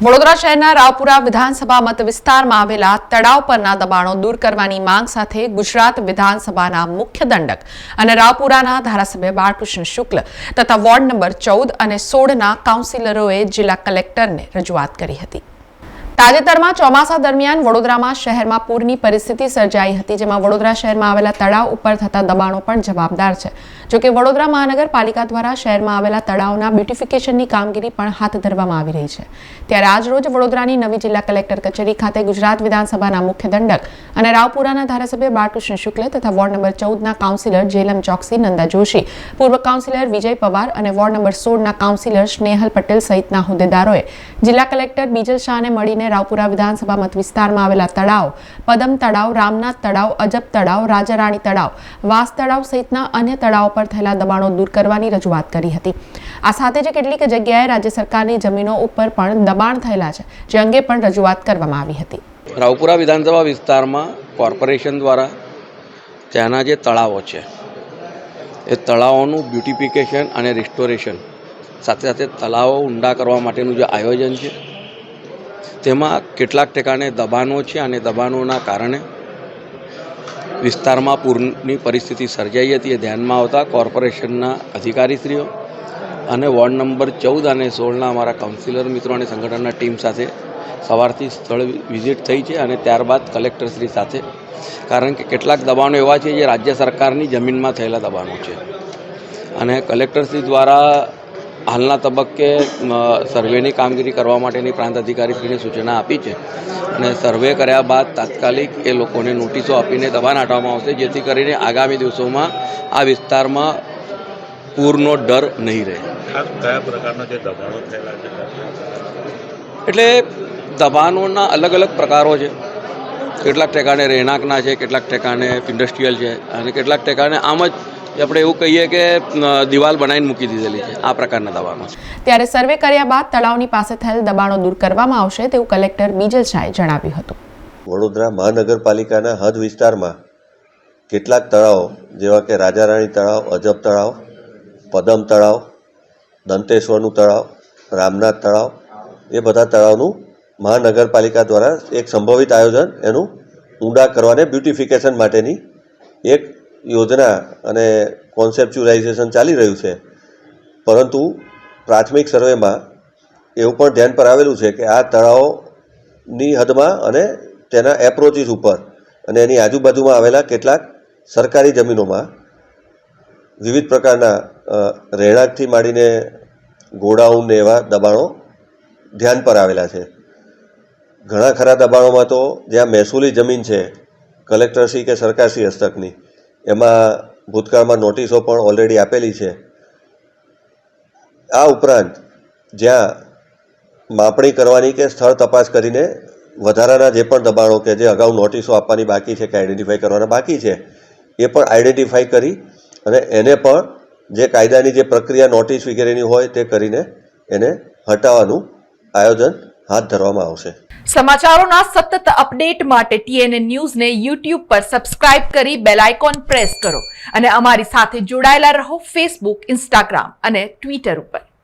વડોદરા શહેરના રાવપુરા વિધાનસભા મત વિસ્તારમાં આવેલા તળાવ પરના દબાણો દૂર કરવાની માંગ સાથે ગુજરાત વિધાનસભાના મુખ્ય દંડક અને રાવપુરાના ધારાસભ્ય બાળકૃષ્ણ શુક્લ તથા વોર્ડ નંબર 14 અને 16ના કાઉન્સિલરોએ જિલ્લા કલેક્ટરને રજૂઆત કરી હતી। તાજેતરમાં ચોમાસા દરમિયાન વડોદરામાં શહેરમાં પૂરની પરિસ્થિતિ સર્જાઈ હતી, જેમાં વડોદરા શહેરમાં આવેલા તળાવ ઉપર થતા દબાણો પણ જવાબદાર છે। જો કે વડોદરા મહાનગરપાલિકા દ્વારા શહેરમાં આવેલા તળાવના બ્યુટિફિકેશનની કામગીરી પણ હાથ ધરવામાં આવી રહી છે। ત્યારે આજરોજ વડોદરાની નવી જિલ્લા કલેક્ટર કચેરી ખાતે ગુજરાત વિધાનસભાના મુખ્ય દંડક અને રાવપુરાના ધારાસભ્ય બાળકૃષ્ણ શુક્લ તથા વોર્ડ નંબર 14ના કાઉન્સિલર જેલમ ચોકસી, નંદા જોશી, પૂર્વ કાઉન્સિલર વિજય પવાર અને વોર્ડ નંબર 16ના કાઉન્સિલર સ્નેહલ પટેલ સહિતના હોદ્દેદારોએ જિલ્લા કલેક્ટર બીજલ શાહને મળીને રાવપુરા વિધાનસભા મત વિસ્તારમાં આવેલા તળાવ, પદમ તળાવ, રામનાથ તળાવ, અજબ તળાવ, રાજારાણી તળાવ, વાસ તળાવ સહિતના અન્ય તળાવો પર થયેલા દબાણો દૂર કરવાની રજૂઆત કરી હતી। આ સાથે જ કેટલીક જગ્યાએ રાજ્ય સરકારની જમીનો ઉપર પણ દબાણ થયેલા છે, જે અંગે પણ રજૂઆત કરવામાં આવી હતી। રાવપુરા વિધાનસભા વિસ્તારમાં કોર્પોરેશન દ્વારા ત્યાંના જે તળાવો છે એ તળાવોનું બ્યુટિફિકેશન અને રિસ્ટોરેશન સાથે સાથે તળાવો ઊંડા કરવા માટેનું જે આયોજન છે તેમાં કેટલાક ઠેકાણે દબાણો છે અને દબાણોના કારણે વિસ્તારમાં પૂરની પરિસ્થિતિ સર્જાઈ હતી। એ ધ્યાનમાં આવતા કોર્પોરેશનના અધિકારીશ્રીઓ અને વોર્ડ નંબર 14 અને 16ના અમારા કાઉન્સિલર મિત્રો અને સંગઠનના ટીમ સાથે સવારથી સ્થળ વિઝિટ થઈ છે અને ત્યારબાદ કલેક્ટરશ્રી સાથે, કારણ કે કેટલાક દબાણો એવા છે જે રાજ્ય સરકારની જમીનમાં થયેલા દબાણો છે અને કલેક્ટરશ્રી દ્વારા હાલના તબક્કે સર્વેની કામગીરી કરવા માટેની પ્રાંત અધિકારીશ્રીને સૂચના આપી છે અને સર્વે કર્યા બાદ તાત્કાલિક એ લોકોને નોટિસો આપીને દબાણ હટાવવામાં આવશે, જેથી કરીને આગામી દિવસોમાં આ વિસ્તારમાં પૂરનો ડર નહીં રહે। કયા પ્રકારના જે દબાણો થયેલા છે? એટલે દબાણોના અલગ અલગ પ્રકારો છે। કેટલાક ઠેકાણે રહેણાંકના છે, કેટલાક ઠેકાણે ઇન્ડસ્ટ્રીયલ છે અને કેટલાક ઠેકાણે આમ જ આપણે એવું કહીએ કે દિવાલ બનાવીને મૂકી દીધેલી છે, આ પ્રકારના દબાણો છે। ત્યારે સર્વે કર્યા બાદ તળાવની પાસે થયેલ દબાણો દૂર કરવામાં આવશે તેવું કલેક્ટર બીજલ શાહે જણાવ્યું હતું। વડોદરા મહાનગરપાલિકાના હદ વિસ્તારમાં કેટલાક તળાવો જેવા કે રાજારાણી તળાવ, અજબ તળાવ, પદમ તળાવ, દંતેશ્વરનું તળાવ, રામનાથ તળાવ, એ બધા તળાવનું મહાનગરપાલિકા દ્વારા એક સંભવિત આયોજન એનું ઊંડા કરવાને બ્યુટિફિકેશન માટેની એક યોજના અને કોન્સેપ્ચ્યુલાઇઝેશન ચાલી રહ્યું છે। પરંતુ પ્રાથમિક સર્વેમાં એવું પણ ધ્યાન પર આવેલું છે કે આ તળાવોની હદમાં અને તેના એપ્રોચીસ ઉપર અને એની આજુબાજુમાં આવેલા કેટલાક સરકારી જમીનોમાં વિવિધ પ્રકારના રહેણાંકથી માંડીને ગોડાઉન ને એવા દબાણો ધ્યાન પર આવેલા છે। ઘણા ખરા દબાણોમાં તો જ્યાં મહેસૂલી જમીન છે કલેક્ટરશ્રી કે સરકારશ્રી હસ્તકની, એમાં ભૂતકાળમાં નોટિસો પણ ઓલરેડી આપેલી છે। આ ઉપરાંત જ્યાં માપણી કરવાની કે સ્થળ તપાસ કરીને વધારાના જે પણ દબાણો કે જે અગાઉ નોટિસો આપવાની બાકી છે કે આઈડેન્ટિફાઈ કરવાના બાકી છે એ પણ આઈડેન્ટિફાઈ કરી અને એને પણ જે કાયદાની જે પ્રક્રિયા નોટિસ વગેરેની હોય તે કરીને એને હટાવવાનું આયોજન હાથ ધરવામાં આવશે। સમાચારોના સતત અપડેટ માટે TNN ન્યૂઝને YouTube પર સબસ્ક્રાઇબ કરી બેલ આઇકોન પ્રેસ કરો અને અમારી સાથે જોડાયેલા રહો Facebook, Instagram અને Twitter ઉપર।